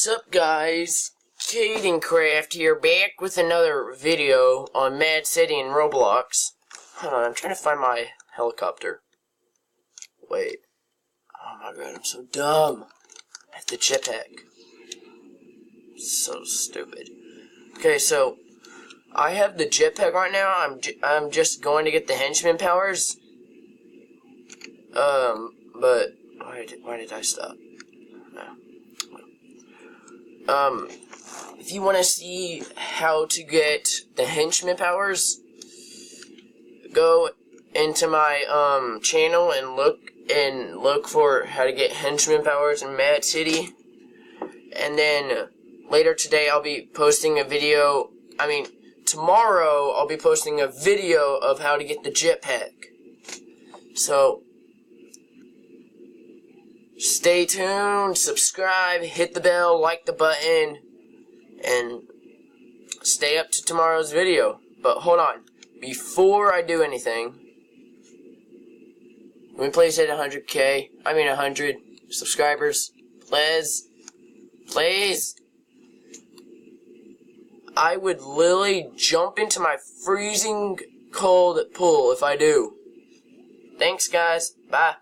Sup guys, Cadencraft here, back with another video on Mad City and Roblox. Hold on, I'm trying to find my helicopter. Wait. Oh my god, I'm so dumb. I have the jetpack. So stupid. Okay, so I have the jetpack right now. I'm just going to get the henchman powers. But why did I stop? If you want to see how to get the henchman powers, go into my channel and look for how to get henchman powers in Mad City. And then later today I'll be posting a video. Tomorrow I'll be posting a video of how to get the jetpack. So stay tuned, subscribe, hit the bell, like the button, and stay up to tomorrow's video. But hold on, before I do anything, let me please hit 100 subscribers, please. I would literally jump into my freezing cold pool if I do. Thanks guys, bye.